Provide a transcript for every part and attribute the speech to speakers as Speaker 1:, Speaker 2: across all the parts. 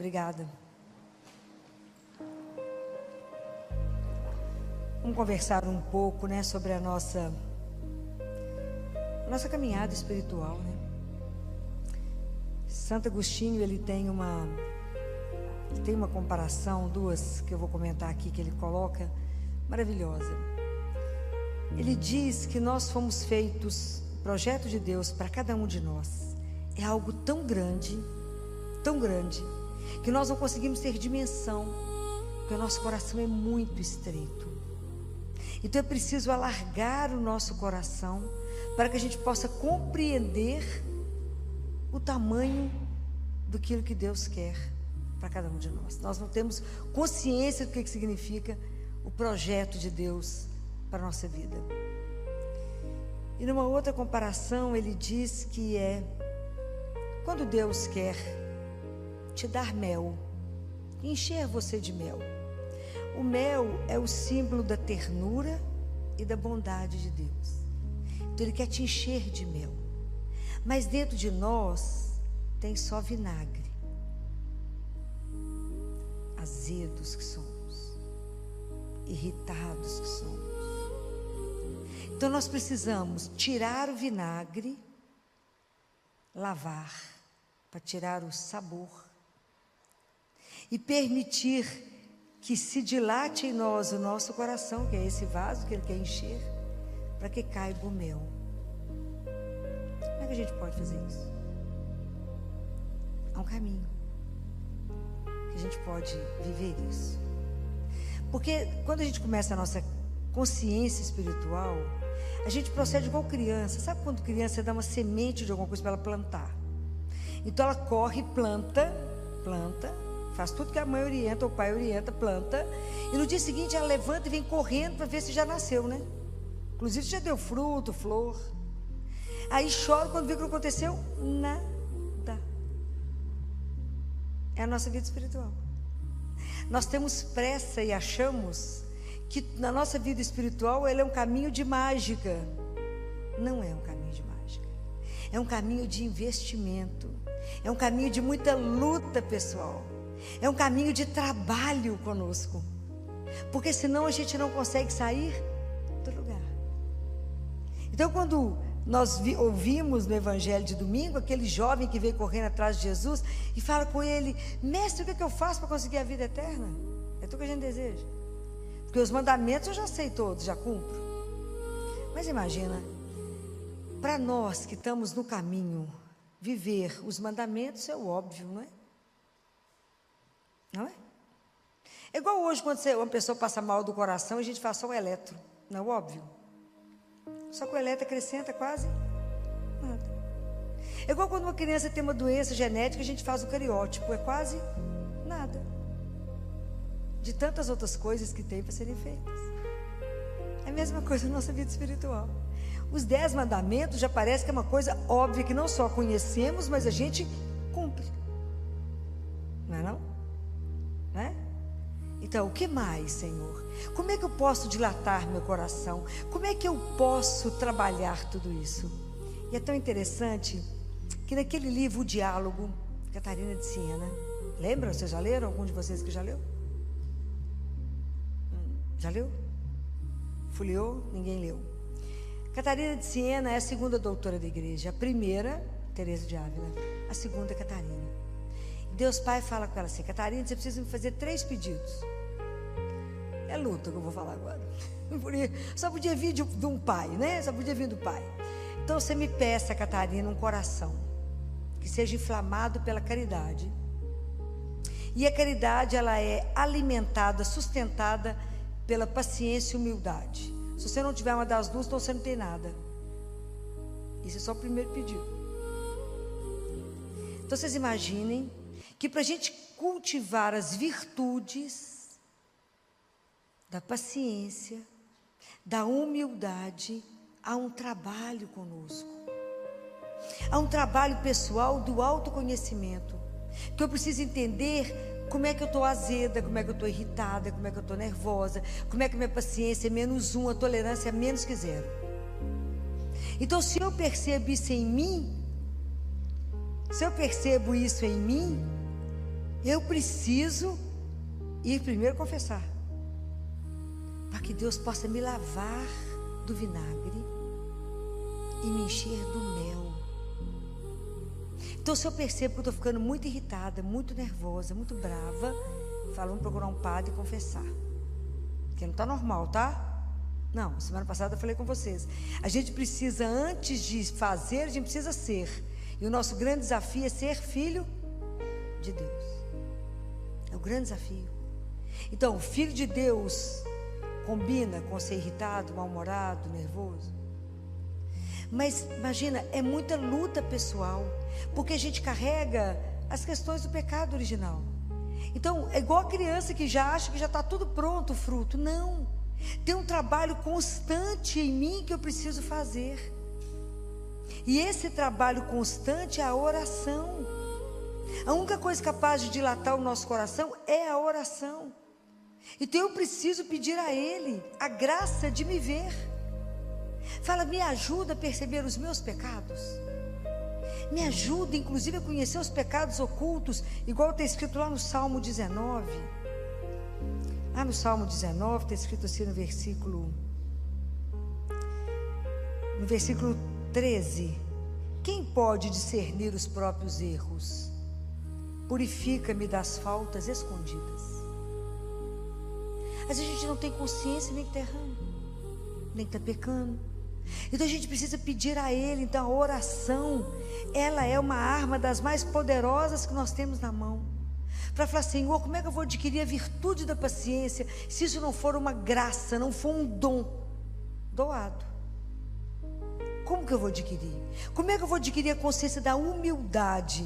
Speaker 1: Obrigada. Vamos conversar um pouco, né, sobre a nossa caminhada espiritual, né? Santo Agostinho, ele tem uma comparação, duas que eu vou comentar aqui, que ele coloca, maravilhosa. Ele diz que nós fomos feitos, o projeto de Deus para cada um de nós é algo tão grande, que nós não conseguimos ter dimensão, porque o nosso coração é muito estreito. Então é preciso alargar o nosso coração para que a gente possa compreender o tamanho daquilo que Deus quer para cada um de nós. Nós não temos consciência do que significa o projeto de Deus para a nossa vida. E numa outra comparação ele diz que quando Deus quer te dar mel, encher você de mel. O mel é o símbolo da ternura e da bondade de Deus. Então Ele quer te encher de mel. Mas dentro de nós tem só vinagre. Azedos que somos, irritados que somos. Então nós precisamos tirar o vinagre, lavar, para tirar o sabor, e permitir que se dilate em nós o nosso coração, que é esse vaso que Ele quer encher, para que caiba o mel. Como é que a gente pode fazer isso? Há um caminho que a gente pode viver isso. Porque quando a gente começa a nossa consciência espiritual, a gente procede igual criança. Sabe quando criança dá uma semente de alguma coisa para ela plantar? Então ela corre, planta, faz tudo que a mãe orienta, ou o pai orienta, planta, e no dia seguinte ela levanta e vem correndo para ver se já nasceu, né? Inclusive já deu fruto, flor. Aí chora quando vê o que aconteceu, nada. É a nossa vida espiritual. Nós temos pressa e achamos que na nossa vida espiritual ele é um caminho de mágica. Não é um caminho de mágica. É um caminho de investimento. É um caminho de muita luta pessoal. É um caminho de trabalho conosco. Porque senão a gente não consegue sair do lugar. Então quando nós ouvimos no evangelho de domingo aquele jovem que veio correndo atrás de Jesus e fala com ele: mestre, o que eu faço para conseguir a vida eterna? É tudo que a gente deseja. Porque os mandamentos eu já sei todos, já cumpro. Mas imagina, para nós que estamos no caminho, viver os mandamentos é o óbvio, não é? Não é? É igual hoje quando uma pessoa passa mal do coração e a gente faz só o eletro, não é óbvio? Só que o eletro acrescenta quase nada. É igual quando uma criança tem uma doença genética, a gente faz o cariótipo, é quase nada. De tantas outras coisas que tem para serem feitas. É a mesma coisa na nossa vida espiritual. Os 10 mandamentos já parece que é uma coisa óbvia, que não só conhecemos, mas a gente cumpre. Não é não? Não é? Então, o que mais, Senhor? Como é que eu posso dilatar meu coração? Como é que eu posso trabalhar tudo isso? E é tão interessante que naquele livro, O Diálogo, Catarina de Siena, lembra? Vocês já leram? Algum de vocês que já leu? Já leu? Folheou? Ninguém leu. Catarina de Siena é a segunda doutora da igreja. A primeira, Teresa de Ávila. A segunda, Catarina. Deus Pai fala com ela assim: Catarina, você precisa me fazer 3 pedidos. É luta que eu vou falar agora. Só podia vir de um pai, né? Só podia vir do pai. Então você me peça, Catarina, um coração que seja inflamado pela caridade. E a caridade, ela é alimentada, sustentada pela paciência e humildade. Se você não tiver uma das duas, então você não tem nada. Isso é só o primeiro pedido. Então vocês imaginem que para a gente cultivar as virtudes da paciência, da humildade, há um trabalho conosco. Há um trabalho pessoal do autoconhecimento, que eu preciso entender como é que eu estou azeda, como é que eu estou irritada, como é que eu estou nervosa, como é que a minha paciência é -1, a tolerância é menos que 0. Então, se eu percebo isso em mim, eu preciso ir primeiro confessar, para que Deus possa me lavar do vinagre e me encher do mel. Então, se eu percebo que eu estou ficando muito irritada, muito nervosa, muito brava, vamos procurar um padre e confessar, que não está normal, tá? Não, semana passada eu falei com vocês, a gente precisa, antes de fazer, a gente precisa ser, e o nosso grande desafio é ser filho de Deus. É o grande desafio. Então, o filho de Deus combina com ser irritado, mal-humorado, nervoso. Mas imagina, é muita luta pessoal, porque a gente carrega as questões do pecado original. Então, é igual a criança que já acha que já está tudo pronto o fruto. Não, tem um trabalho constante em mim que eu preciso fazer. E esse trabalho constante é a oração. A única coisa capaz de dilatar o nosso coração é a oração. Então eu preciso pedir a Ele a graça de me ver. Fala, me ajuda a perceber os meus pecados. Me ajuda, inclusive, a conhecer os pecados ocultos, igual está escrito lá no Salmo 19. Lá no Salmo 19 está escrito assim no versículo 13. Quem pode discernir os próprios erros? Purifica-me das faltas escondidas. Às vezes a gente não tem consciência nem que está errando, nem que está pecando. Então a gente precisa pedir a Ele. Então a oração, ela é uma arma das mais poderosas que nós temos na mão, para falar, Senhor, como é que eu vou adquirir a virtude da paciência, se isso não for uma graça, não for um dom doado? Como que eu vou adquirir? Como é que eu vou adquirir a consciência da humildade?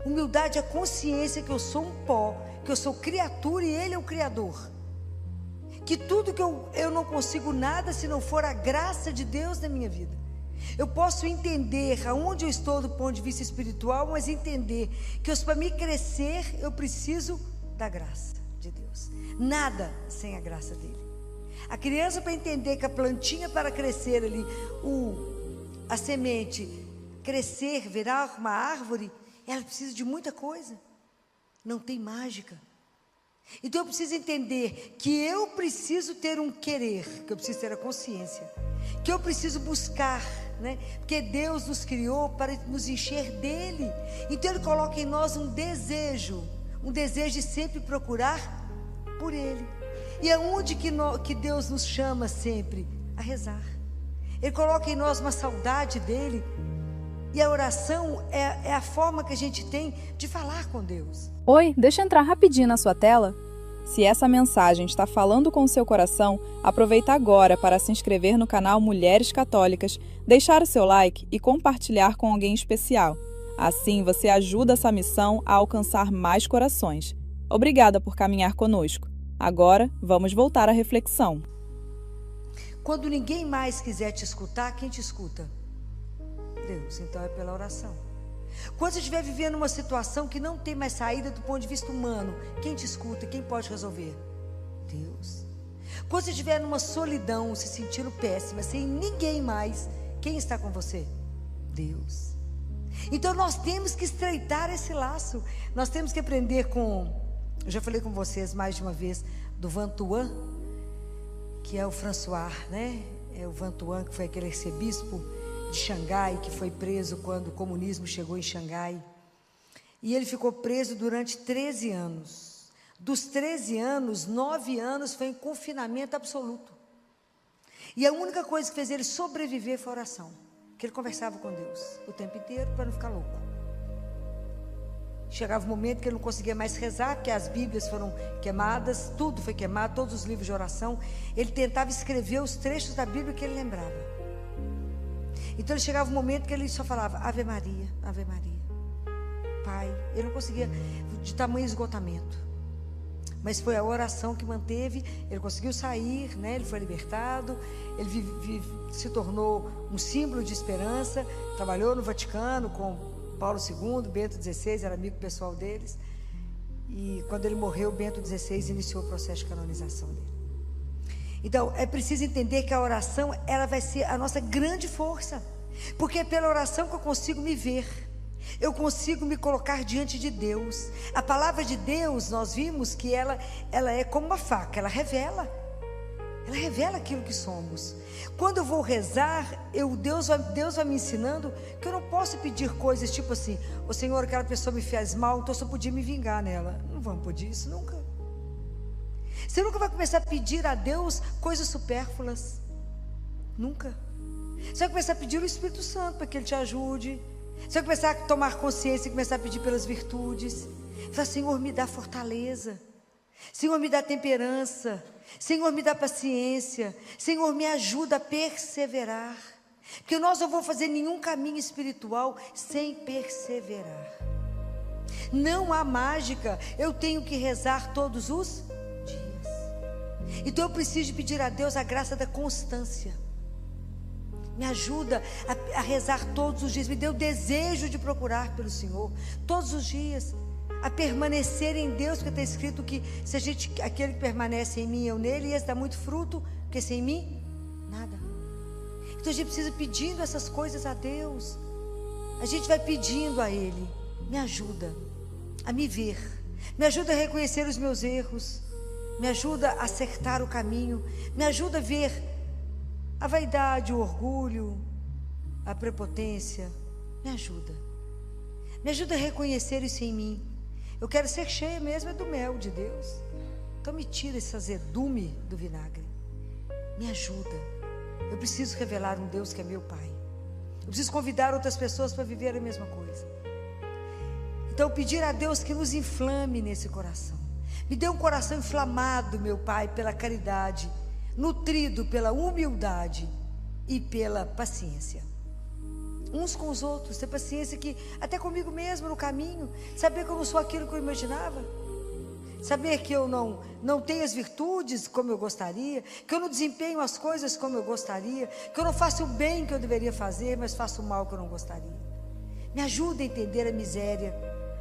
Speaker 1: Humildade é a consciência que eu sou um pó, que eu sou criatura e Ele é o Criador, que tudo que eu não consigo nada se não for a graça de Deus na minha vida. Eu posso entender aonde eu estou do ponto de vista espiritual, mas entender que para me crescer eu preciso da graça de Deus. Nada sem a graça dele. A criança, para entender que a plantinha, para crescer ali, a semente crescer, virar uma árvore, ela precisa de muita coisa. Não tem mágica. Então eu preciso entender que eu preciso ter um querer, que eu preciso ter a consciência, que eu preciso buscar, né? Porque Deus nos criou para nos encher dele. Então Ele coloca em nós um desejo de sempre procurar por Ele. E aonde que Deus nos chama sempre? A rezar. Ele coloca em nós uma saudade dele. E a oração é a forma que a gente tem de falar com Deus.
Speaker 2: Oi, deixa eu entrar rapidinho na sua tela. Se essa mensagem está falando com o seu coração, aproveita agora para se inscrever no canal Mulheres Católicas, deixar o seu like e compartilhar com alguém especial. Assim você ajuda essa missão a alcançar mais corações. Obrigada por caminhar conosco. Agora, vamos voltar à reflexão.
Speaker 1: Quando ninguém mais quiser te escutar, quem te escuta? Deus. Então é pela oração. Quando você estiver vivendo uma situação que não tem mais saída do ponto de vista humano, quem te escuta, quem pode resolver? Deus. Quando você estiver numa solidão, se sentindo péssima, sem ninguém mais, quem está com você? Deus. Então nós temos que estreitar esse laço. Nós temos que aprender eu já falei com vocês mais de uma vez do Van Thuan, que é o François, né? É o Van Thuan, que foi aquele arcebispo de Xangai, que foi preso quando o comunismo chegou em Xangai. E ele ficou preso durante 13 anos. Dos 13 anos, 9 anos foi em confinamento absoluto. E a única coisa que fez ele sobreviver foi a oração. Que ele conversava com Deus o tempo inteiro para não ficar louco. Chegava um momento que ele não conseguia mais rezar, porque as Bíblias foram queimadas, tudo foi queimado, todos os livros de oração. Ele tentava escrever os trechos da Bíblia que ele lembrava. Então ele chegava um momento que ele só falava Ave Maria, Ave Maria, Pai. Ele não conseguia, de tamanho esgotamento. Mas foi a oração que manteve. Ele conseguiu sair, né? Ele foi libertado. Ele se tornou um símbolo de esperança. Trabalhou no Vaticano com Paulo II, Bento XVI, era amigo pessoal deles. E quando ele morreu, Bento XVI iniciou o processo de canonização dele. Então, é preciso entender que a oração, ela vai ser a nossa grande força, porque é pela oração que eu consigo me ver. Eu consigo me colocar diante de Deus. A palavra de Deus, nós vimos que ela é como uma faca, ela revela aquilo que somos. Quando eu vou rezar, Deus vai me ensinando que eu não posso pedir coisas tipo assim: ô Senhor, aquela pessoa me fez mal, então eu só podia me vingar nela. Não vamos pedir isso nunca. Você nunca vai começar a pedir a Deus coisas supérfluas. Nunca. Você vai começar a pedir o Espírito Santo para que Ele te ajude. Você vai começar a tomar consciência e começar a pedir pelas virtudes. Fala: Senhor, me dá fortaleza. Senhor, me dá temperança. Senhor, me dá paciência. Senhor, me ajuda a perseverar. Porque nós não vamos fazer nenhum caminho espiritual sem perseverar. Não há mágica. Eu tenho que rezar todos os dias. Então eu preciso pedir a Deus a graça da constância. Me ajuda a rezar todos os dias. Me dê o desejo de procurar pelo Senhor todos os dias, a permanecer em Deus, porque está escrito que se aquele que permanece em mim e eu nele, esse dá muito fruto, porque sem mim, nada. Então a gente precisa pedindo essas coisas a Deus. A gente vai pedindo a Ele: me ajuda a me ver, me ajuda a reconhecer os meus erros, me ajuda a acertar o caminho, me ajuda a ver a vaidade, o orgulho, a prepotência. Me ajuda a reconhecer isso em mim. Eu quero ser cheia mesmo do mel de Deus. Então me tira esse azedume do vinagre. Me ajuda. Eu preciso revelar um Deus que é meu Pai. Eu preciso convidar outras pessoas para viver a mesma coisa. Então pedir a Deus que nos inflame nesse coração. Me dê um coração inflamado, meu Pai, pela caridade, nutrido pela humildade e pela paciência. Uns com os outros, ter paciência, que até comigo mesmo no caminho, saber que eu não sou aquilo que eu imaginava, saber que eu não tenho as virtudes como eu gostaria, que eu não desempenho as coisas como eu gostaria, que eu não faço o bem que eu deveria fazer, mas faço o mal que eu não gostaria. Me ajuda a entender a miséria,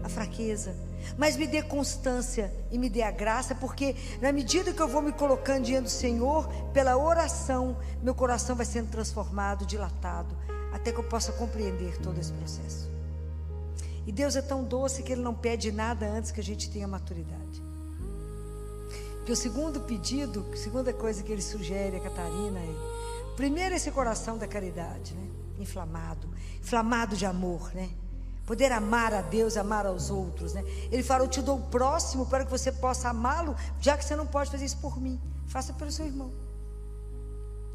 Speaker 1: a fraqueza, mas me dê constância e me dê a graça, porque na medida que eu vou me colocando diante do Senhor, pela oração, meu coração vai sendo transformado, dilatado, até que eu possa compreender todo esse processo. E Deus é tão doce que Ele não pede nada antes que a gente tenha maturidade. Porque o segundo pedido, a segunda coisa que Ele sugere a Catarina é: primeiro, esse coração da caridade, né? Inflamado de amor, né? Poder amar a Deus, amar aos outros, né? Ele fala: eu te dou o próximo para que você possa amá-lo, já que você não pode fazer isso por mim, faça pelo seu irmão.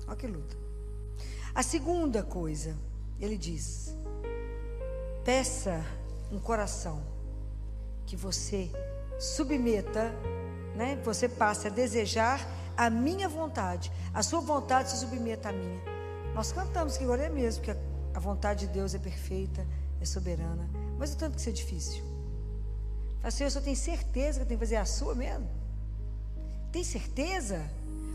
Speaker 1: Olha que luta. A segunda coisa, ele diz: peça um coração que você submeta, né? Você passe a desejar a minha vontade, a sua vontade se submeta à minha. Nós cantamos que agora é mesmo, que a vontade de Deus é perfeita, é soberana, mas o tanto que isso é difícil. Fala: Senhor, eu só tenho certeza que eu tenho que fazer a sua mesmo? Tem certeza?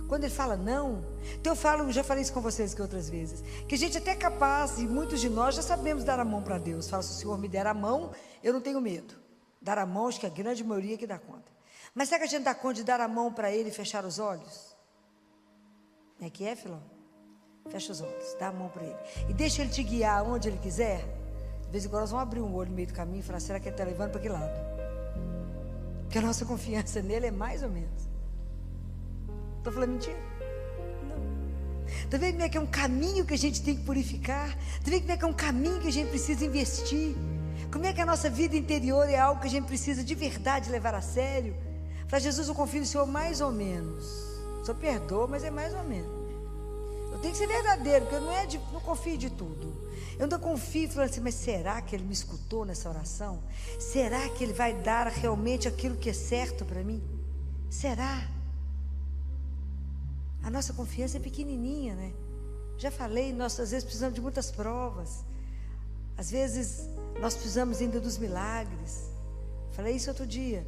Speaker 1: Quando Ele fala não, então eu falo, já falei isso com vocês que outras vezes, que a gente até é capaz, e muitos de nós já sabemos dar a mão para Deus. Fala: se o Senhor me der a mão, eu não tenho medo. Dar a mão, acho que a grande maioria que dá conta. Mas será que a gente dá conta de dar a mão para Ele e fechar os olhos? Não é que é, Filó? Fecha os olhos, dá a mão para Ele e deixa Ele te guiar onde Ele quiser. De vez em quando nós vamos abrir um olho no meio do caminho e falar: será que Ele está levando para que lado? Porque a nossa confiança nele é mais ou menos. Estou falando mentira? Não. Está vendo como é que é um caminho que a gente tem que purificar? Está vendo como é que é um caminho que a gente precisa investir? Como é que a nossa vida interior é algo que a gente precisa de verdade levar a sério? Fala: Jesus, eu confio no Senhor mais ou menos. O Senhor perdoa, mas é mais ou menos. Eu tenho que ser verdadeiro, porque eu não confio de tudo. Eu não confio falando assim: mas será que Ele me escutou nessa oração? Será que Ele vai dar realmente aquilo que é certo para mim? Será? A nossa confiança é pequenininha, né? Já falei, nós às vezes precisamos de muitas provas. Às vezes nós precisamos ainda dos milagres. Falei isso outro dia.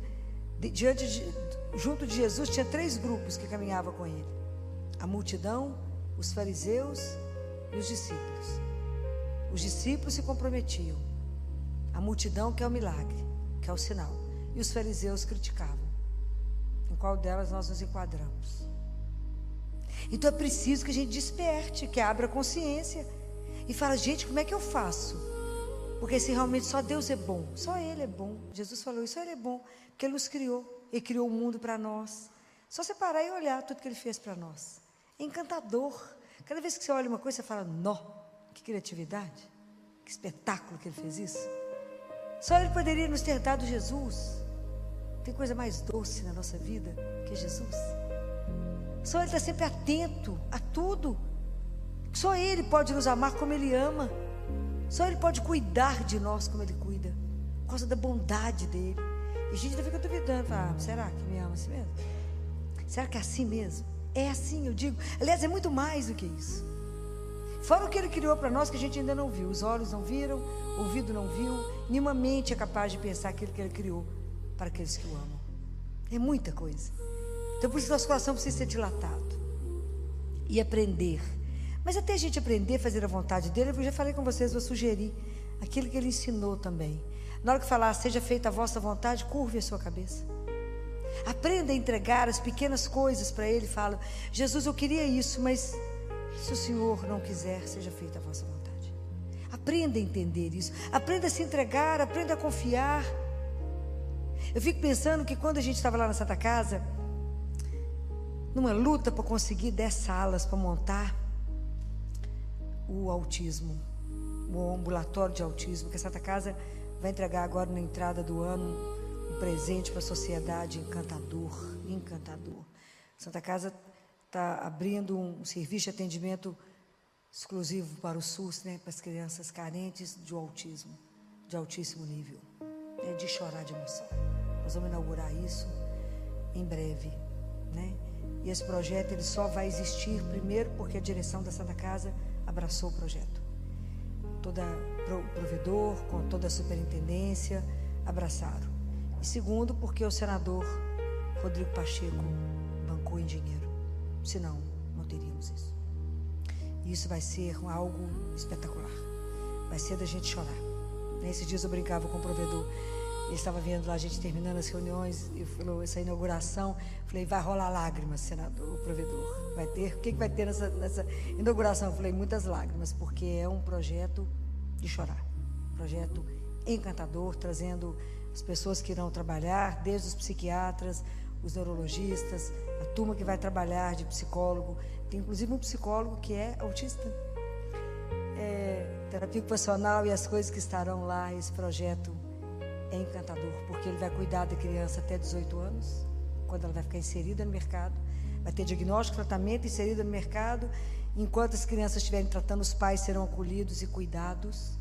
Speaker 1: Junto de Jesus tinha 3 grupos que caminhavam com Ele: a multidão, os fariseus e os discípulos. Os discípulos se comprometiam, a multidão quer o milagre, quer o sinal, e os fariseus criticavam. Em qual delas nós nos enquadramos? Então é preciso que a gente desperte, que abra a consciência e fale: gente, como é que eu faço Porque se realmente só Deus é bom, só Ele é bom. Jesus falou isso, só Ele é bom, porque Ele nos criou. Ele criou o mundo para nós. Só você parar e olhar tudo que Ele fez para nós. É encantador. Cada vez que você olha uma coisa, você fala, nó, que criatividade, que espetáculo que Ele fez isso. Só Ele poderia nos ter dado Jesus. Tem coisa mais doce na nossa vida que Jesus. Só Ele está sempre atento a tudo. Só Ele pode nos amar como Ele ama. Só Ele pode cuidar de nós como Ele cuida, por causa da bondade dEle. E a gente ainda fica duvidando, fala, será que me ama assim mesmo? Será que é assim mesmo? É assim, eu digo. Aliás, é muito mais do que isso. Fora o que Ele criou para nós que a gente ainda não viu. Os olhos não viram, o ouvido não viu, nenhuma mente é capaz de pensar aquilo que Ele criou para aqueles que o amam. É muita coisa. Então por isso nosso coração precisa ser dilatado e aprender. Mas até a gente aprender a fazer a vontade dEle, eu já falei com vocês, vou sugerir aquilo que Ele ensinou também. Na hora que falar, seja feita a vossa vontade, curve a sua cabeça. Aprenda a entregar as pequenas coisas para Ele. Fala, Jesus, eu queria isso, mas se o Senhor não quiser, seja feita a vossa vontade. Aprenda a entender isso. Aprenda a se entregar, aprenda a confiar. Eu fico pensando que quando a gente estava lá na Santa Casa, numa luta para conseguir 10 salas para montar o autismo, o ambulatório de autismo, que a Santa Casa vai entregar agora na entrada do ano um presente para a sociedade encantador. Santa Casa está abrindo um serviço de atendimento exclusivo para o SUS, né, para as crianças carentes de autismo, de altíssimo nível, né, de chorar de emoção. Nós vamos inaugurar isso em breve, né? E esse projeto ele só vai existir primeiro porque a direção da Santa Casa abraçou o projeto. Toda o provedor, com toda a superintendência, abraçaram. E segundo, porque o senador Rodrigo Pacheco bancou em dinheiro. Senão, não teríamos isso. E isso vai ser algo espetacular. Vai ser da gente chorar. Nesses dias eu brincava com o provedor. Ele estava vendo lá a gente terminando as reuniões e falou, essa inauguração, falei, vai rolar lágrimas, senador, o provedor. Vai ter, o que vai ter nessa inauguração? Eu falei, muitas lágrimas, porque é um projeto de chorar. Projeto encantador, trazendo as pessoas que irão trabalhar, desde os psiquiatras, os neurologistas, a turma que vai trabalhar de psicólogo. Tem inclusive um psicólogo que é autista. Terapia ocupacional e as coisas que estarão lá, esse projeto é encantador, porque ele vai cuidar da criança até 18 anos, quando ela vai ficar inserida no mercado, vai ter diagnóstico, tratamento, inserida no mercado. Enquanto as crianças estiverem tratando, os pais serão acolhidos e cuidados,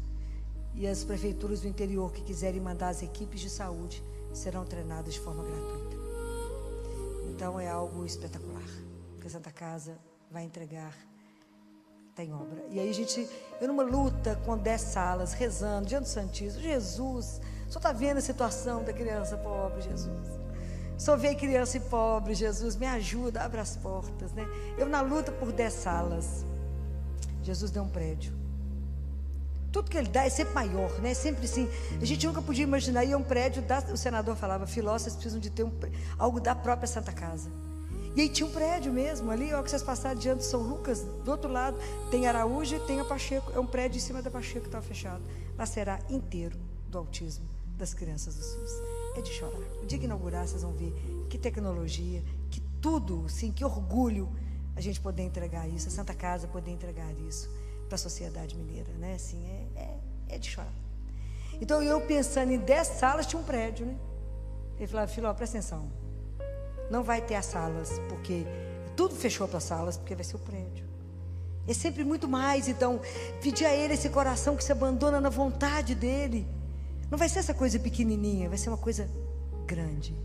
Speaker 1: e as prefeituras do interior que quiserem mandar as equipes de saúde serão treinadas de forma gratuita. Então é algo espetacular que a Santa Casa vai entregar. Está em obra. E aí eu numa luta com 10 salas, rezando diante do Santíssimo, Jesus, só está vendo a situação da criança pobre, Jesus. Só vê criança e pobre, Jesus, me ajuda, abre as portas, né? Eu na luta por 10 salas, Jesus deu um prédio. Tudo que Ele dá é sempre maior, né? Sempre assim. A gente nunca podia imaginar, e é um prédio, o senador falava, filósofos precisam de ter algo da própria Santa Casa. E aí tinha um prédio mesmo, ali, ó, que vocês passaram diante de São Lucas, do outro lado, tem Araújo e tem a Pacheco, é um prédio em cima da Pacheco que estava fechado. Lá será inteiro do autismo das crianças do SUS. É de chorar. O dia que inaugurar, vocês vão ver que tecnologia, que tudo, sim, que orgulho a gente poder entregar isso, a Santa Casa poder entregar isso para a sociedade mineira, né? Assim, é de chorar. Então, eu pensando em 10 salas, tinha um prédio, né? Ele falava, filho, presta atenção, não vai ter as salas, porque tudo fechou para as salas, porque vai ser o prédio. É sempre muito mais. Então, pedir a Ele esse coração que se abandona na vontade dEle. Não vai ser essa coisa pequenininha, vai ser uma coisa grande.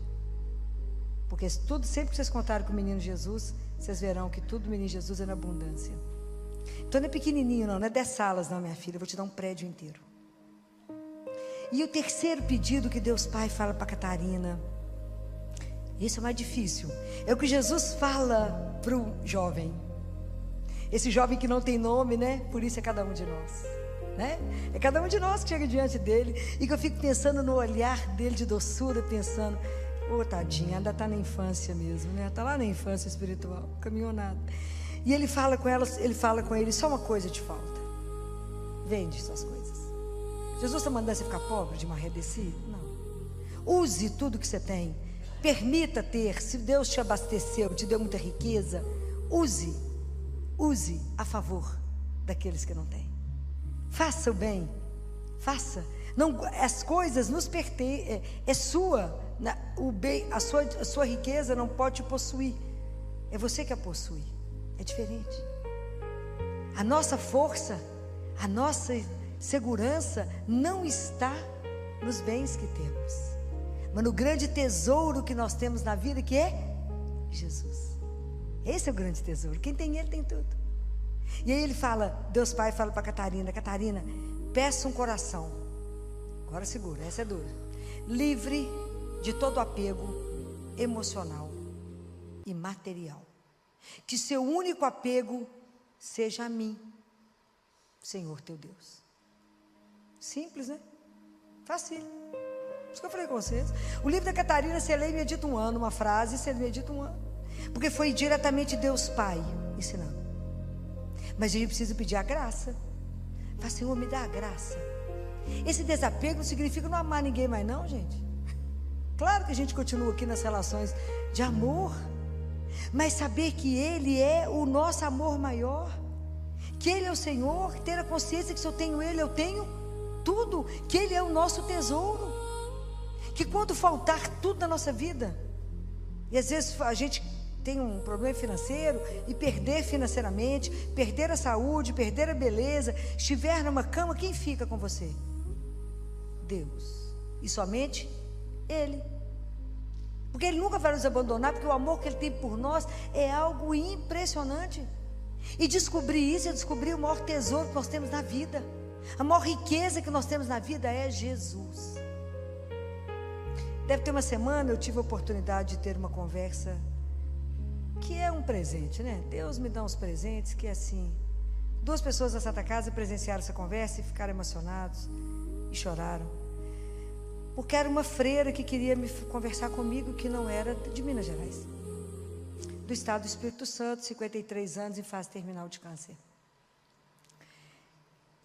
Speaker 1: Porque sempre que vocês contarem com o menino Jesus, vocês verão que tudo do menino Jesus é na abundância. Então não é pequenininho não é 10 salas não, minha filha, eu vou te dar um prédio inteiro. E o terceiro pedido que Deus Pai fala para Catarina, esse é o mais difícil, é o que Jesus fala para o jovem. Esse jovem que não tem nome, né? Por isso é cada um de nós, né? É cada um de nós que chega diante dele, e que eu fico pensando no olhar dele de doçura, pensando, tadinha, ainda está na infância mesmo, né? Está lá na infância espiritual, caminhou nada. E ele fala com ela, ele fala com ele, só uma coisa te falta: vende suas coisas, Jesus está mandando você ficar pobre de marredeci? Não. Use tudo que você tem. Permita ter. Se Deus te abasteceu, te deu muita riqueza, use a favor daqueles que não têm. Faça o bem. Faça. Não, as coisas nos pertencem. É sua. O bem, a sua riqueza não pode te possuir. É você que a possui. É diferente. A nossa força, a nossa segurança não está nos bens que temos, mas no grande tesouro que nós temos na vida, que é Jesus. Esse é o grande tesouro. Quem tem Ele tem tudo. E aí ele fala, Deus Pai fala para Catarina: Catarina, peça um coração. Agora segura, essa é dura. Livre de todo apego emocional e material. Que seu único apego seja a mim, Senhor teu Deus. Simples, né? Fácil. Isso que eu falei com vocês. O livro da Catarina, você lê e medita um ano, uma frase, você medita um ano. Porque foi diretamente Deus Pai ensinando. Mas a gente precisa pedir a graça. Fala, Senhor, me dá a graça. Esse desapego não significa não amar ninguém mais não, gente. Claro que a gente continua aqui nas relações de amor, mas saber que Ele é o nosso amor maior, que Ele é o Senhor, ter a consciência que se eu tenho Ele, eu tenho tudo, que Ele é o nosso tesouro, que quando faltar tudo na nossa vida, e às vezes a gente tem um problema financeiro e perder financeiramente, perder a saúde, perder a beleza, estiver numa cama, quem fica com você? Deus, e somente Ele. Porque Ele nunca vai nos abandonar, porque o amor que Ele tem por nós é algo impressionante. E descobrir isso é descobrir o maior tesouro que nós temos na vida. A maior riqueza que nós temos na vida é Jesus. Deve ter uma semana eu tive a oportunidade de ter uma conversa que é um presente, né? Deus me dá uns presentes que é assim. 2 pessoas da Santa Casa presenciaram essa conversa e ficaram emocionados e choraram. Porque era uma freira que queria me conversar comigo, que não era de Minas Gerais, do estado do Espírito Santo, 53 anos, em fase terminal de câncer.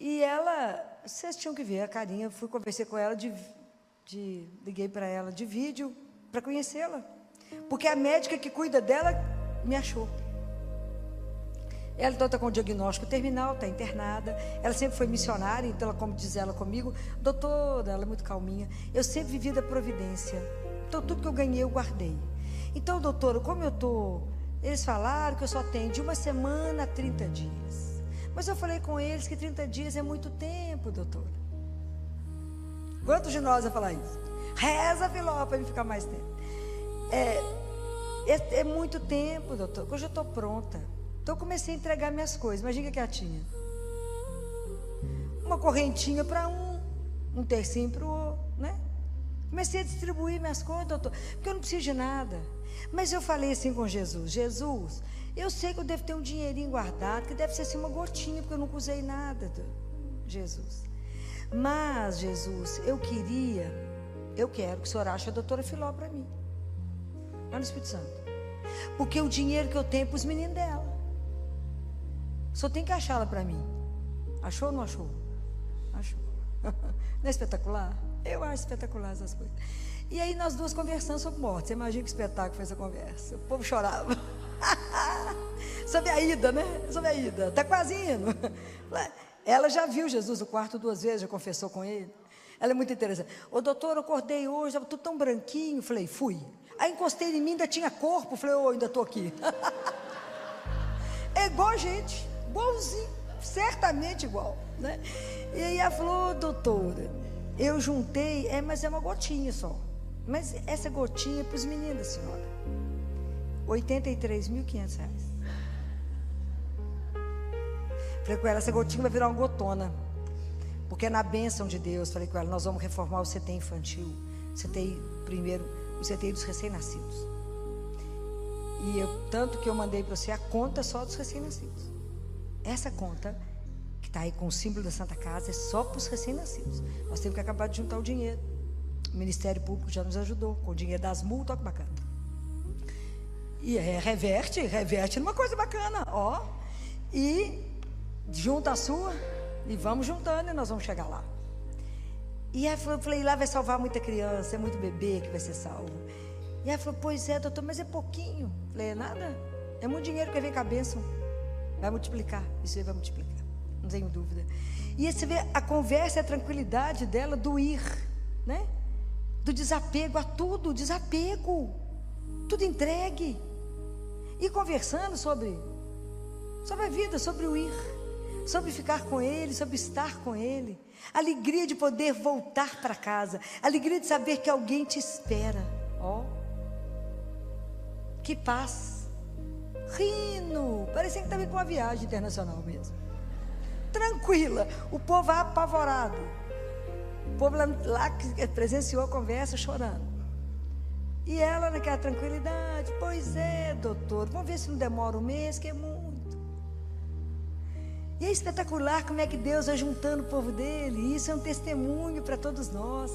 Speaker 1: E ela, vocês tinham que ver a carinha, eu fui conversar com ela, liguei para ela de vídeo, para conhecê-la. Porque a médica que cuida dela me achou. Ela então está com diagnóstico terminal, está internada. Ela sempre foi missionária, então ela, como diz ela comigo, doutora, ela é muito calminha, eu sempre vivi da providência. Então tudo que eu ganhei eu guardei. Então, doutora, como eu estou, eles falaram que eu só tenho de 1 semana a 30 dias. Mas eu falei com eles que 30 dias é muito tempo, doutora. Quantos de nós vai falar isso? Reza, Filó, para ele ficar mais tempo. É muito tempo, doutor. Hoje eu estou pronta. Então eu comecei a entregar minhas coisas. Imagina o que ela tinha. Uma correntinha para um tercinho para o outro, né? Comecei a distribuir minhas coisas, doutor, porque eu não preciso de nada. Mas eu falei assim com Jesus: Jesus, eu sei que eu devo ter um dinheirinho guardado, que deve ser assim uma gotinha, porque eu nunca usei nada, Jesus. Mas, Jesus, eu quero que o Senhor ache a doutora Filó para mim, lá no Espírito Santo. Porque o dinheiro que eu tenho é para os meninos dela. Só tem que achá-la para mim. Achou ou não achou? Achou. Não é espetacular? Eu acho espetacular essas coisas. E aí nós duas conversando sobre morte. Você imagina que espetáculo foi essa conversa. O povo chorava. Sobre a ida, né? Sobre a ida. Está quase indo. Ela já viu Jesus no quarto 2 vezes, já confessou com ele. Ela é muito interessante. Ô doutor, eu acordei hoje, estava tudo tão branquinho. Falei, fui. Aí encostei em mim, ainda tinha corpo. Falei, ainda estou aqui. É igual a gente, igualzinho, certamente igual, né? E aí ela falou, doutora, eu juntei, mas é uma gotinha só. Mas essa gotinha é para os meninos da senhora. R$83.500. Falei com ela, essa gotinha vai virar uma gotona. Porque é na bênção de Deus. Falei com ela, nós vamos reformar o CT infantil. Primeiro, o CT dos recém-nascidos. E tanto que eu mandei para você a conta só dos recém-nascidos. Essa conta, que está aí com o símbolo da Santa Casa, é só para os recém-nascidos. Nós temos que acabar de juntar o dinheiro. O Ministério Público já nos ajudou, com o dinheiro das multas, olha que bacana. E reverte numa coisa bacana, ó. E junta a sua, e vamos juntando, e nós vamos chegar lá. E aí eu falei, lá vai salvar muita criança, é muito bebê que vai ser salvo. E aí falou, pois é, doutor, mas é pouquinho. Eu falei, é nada, é muito dinheiro que vem com a bênção. Vai multiplicar, isso aí vai multiplicar, não tenho dúvida. E aí você vê a conversa e a tranquilidade dela do ir, né? Do desapego a tudo, desapego, tudo entregue. E conversando sobre a vida, sobre o ir, sobre ficar com Ele, sobre estar com Ele. Alegria de poder voltar para casa, alegria de saber que alguém te espera. Ó, que paz, rindo, parecia que estava com uma viagem internacional mesmo. Tranquila, o povo apavorado, o povo lá que presenciou a conversa chorando. E ela naquela tranquilidade, pois é, doutor, vamos ver se não demora um mês, que é muito. E é espetacular como é que Deus vai juntando o povo dele. E isso é um testemunho para todos nós.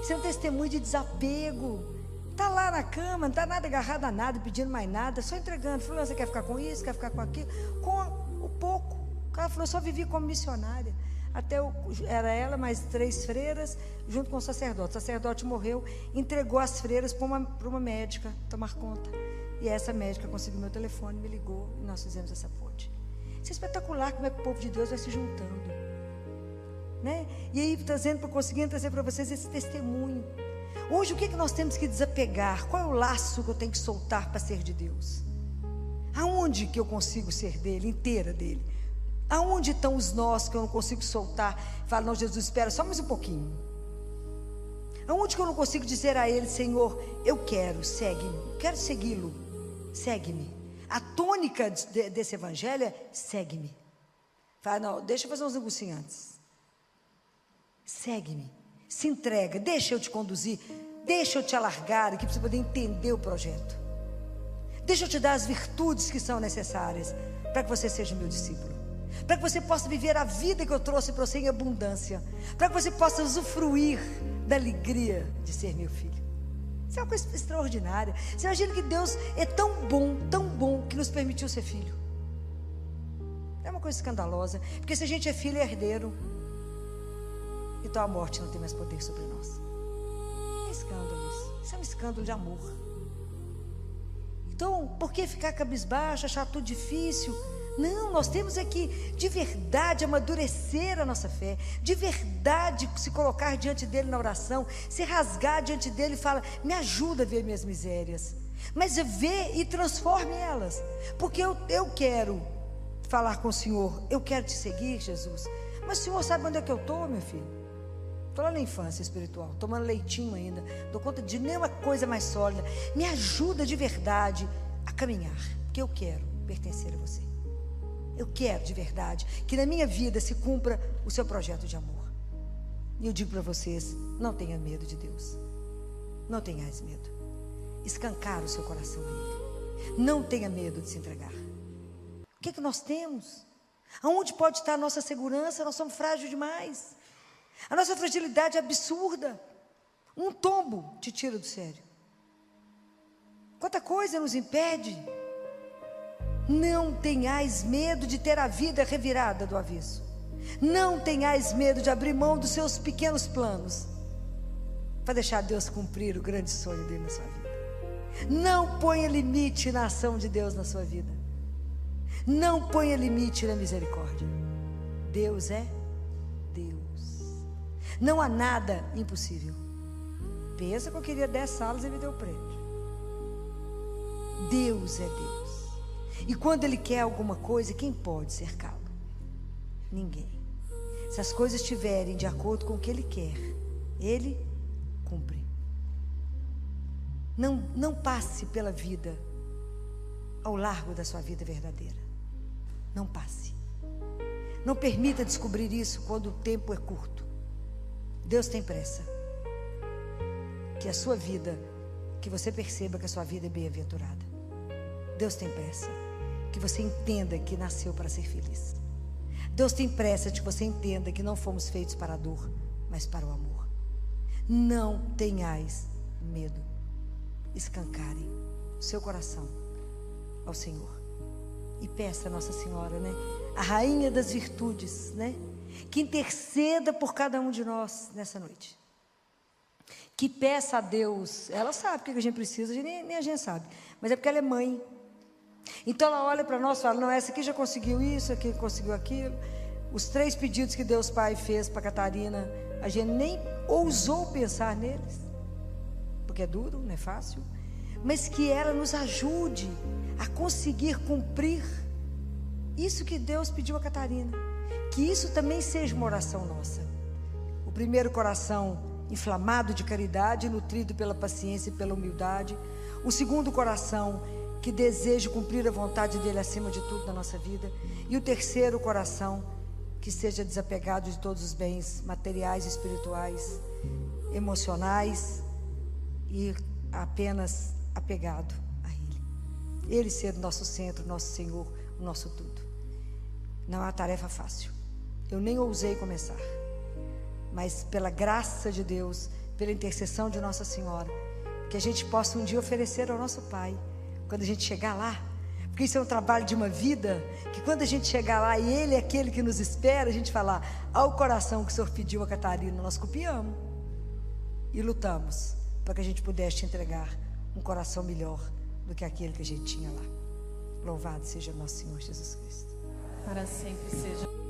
Speaker 1: Isso é um testemunho de desapego. Está lá na cama, não está nada agarrado a nada, pedindo mais nada, só entregando. Falou, você quer ficar com isso, quer ficar com aquilo? Com o pouco. O cara falou, só vivi como missionária. Era ela, mais 3 freiras, junto com o sacerdote. O sacerdote morreu, entregou as freiras para uma médica tomar conta. E essa médica conseguiu meu telefone, me ligou e nós fizemos essa ponte. Isso é espetacular como é que o povo de Deus vai se juntando, né? E aí conseguindo trazer para vocês esse testemunho. Hoje o que nós temos que desapegar? Qual é o laço que eu tenho que soltar para ser de Deus? Aonde que eu consigo ser dele, inteira dele? Aonde estão os nós que eu não consigo soltar? Fala, não, Jesus, espera só mais um pouquinho. Aonde que eu não consigo dizer a Ele, Senhor, eu quero, segue-me, quero segui-lo, segue-me. A tônica desse evangelho é, segue-me. Fala, não, deixa eu fazer uns negocinhos antes. Segue-me, se entrega, deixa eu te conduzir, deixa eu te alargar aqui para você poder entender o projeto. Deixa eu te dar as virtudes que são necessárias para que você seja meu discípulo. Para que você possa viver a vida que eu trouxe para você em abundância, para que você possa usufruir da alegria de ser meu filho. Isso é uma coisa extraordinária. Você imagina que Deus é tão bom, que nos permitiu ser filho. É uma coisa escandalosa, porque se a gente é filho e herdeiro, então a morte não tem mais poder sobre nós. É escândalo isso é um escândalo de amor. Então, por que ficar cabisbaixo, achar tudo difícil? Não, nós temos que de verdade amadurecer a nossa fé, de verdade se colocar diante dele na oração, se rasgar diante dele e falar, me ajuda a ver minhas misérias, mas vê e transforme elas, porque eu quero falar com o Senhor, eu quero te seguir, Jesus. Mas o Senhor sabe onde é que eu estou, meu filho? Estou lá na infância espiritual, tomando leitinho ainda, dou conta de nenhuma coisa mais sólida. Me ajuda de verdade a caminhar, porque eu quero pertencer a você. Eu quero de verdade que na minha vida se cumpra o seu projeto de amor. E eu digo para vocês, não tenha medo de Deus. Não tenhais medo. Escancar o seu coração a Ele. Não tenha medo de se entregar. O que nós temos? Aonde pode estar a nossa segurança? Nós somos frágeis demais. A nossa fragilidade é absurda. Um tombo te tira do sério. Quanta coisa nos impede. Não tenhais medo de ter a vida revirada do avesso. Não tenhais medo de abrir mão dos seus pequenos planos para deixar Deus cumprir o grande sonho dele na sua vida. Não ponha limite na ação de Deus na sua vida. Não ponha limite na misericórdia. Deus é Deus. Não há nada impossível. Pensa que eu queria 10 salas e me deu o prédio. Deus é Deus. E quando Ele quer alguma coisa, quem pode cercá-lo? Ninguém. Se as coisas estiverem de acordo com o que Ele quer, Ele cumpre. Não passe pela vida ao largo da sua vida verdadeira. Não passe. Não permita descobrir isso quando o tempo é curto. Deus tem pressa. Que a sua vida, que você perceba que a sua vida é bem-aventurada. Deus tem pressa. Que você entenda que nasceu para ser feliz. Deus tem pressa de que você entenda que não fomos feitos para a dor, mas para o amor. Não tenhais medo. Escancarem o seu coração ao Senhor. E peça a Nossa Senhora, né? A rainha das virtudes, né? que interceda por cada um de nós nessa noite. Que peça a Deus, ela sabe o que a gente precisa, nem a gente sabe, mas é porque ela é mãe. Então ela olha para nós e fala, não, essa aqui já conseguiu isso, aqui conseguiu aquilo. Os 3 pedidos que Deus Pai fez para Catarina, a gente nem ousou pensar neles, porque é duro, não é fácil, mas que ela nos ajude a conseguir cumprir isso que Deus pediu a Catarina, que isso também seja uma oração nossa. O primeiro coração inflamado de caridade, nutrido pela paciência e pela humildade. O segundo coração que deseja cumprir a vontade dele acima de tudo na nossa vida. E o terceiro coração que seja desapegado de todos os bens materiais, espirituais, emocionais e apenas apegado a Ele. Ele ser o nosso centro, o nosso Senhor, o nosso tudo. Não é uma tarefa fácil. Eu nem ousei começar. Mas pela graça de Deus, pela intercessão de Nossa Senhora, que a gente possa um dia oferecer ao nosso Pai, quando a gente chegar lá, porque isso é um trabalho de uma vida, que quando a gente chegar lá e Ele é aquele que nos espera, a gente falar, ao coração que o Senhor pediu a Catarina, nós copiamos e lutamos, para que a gente pudesse te entregar um coração melhor do que aquele que a gente tinha lá. Louvado seja nosso Senhor Jesus Cristo.
Speaker 2: Para sempre seja.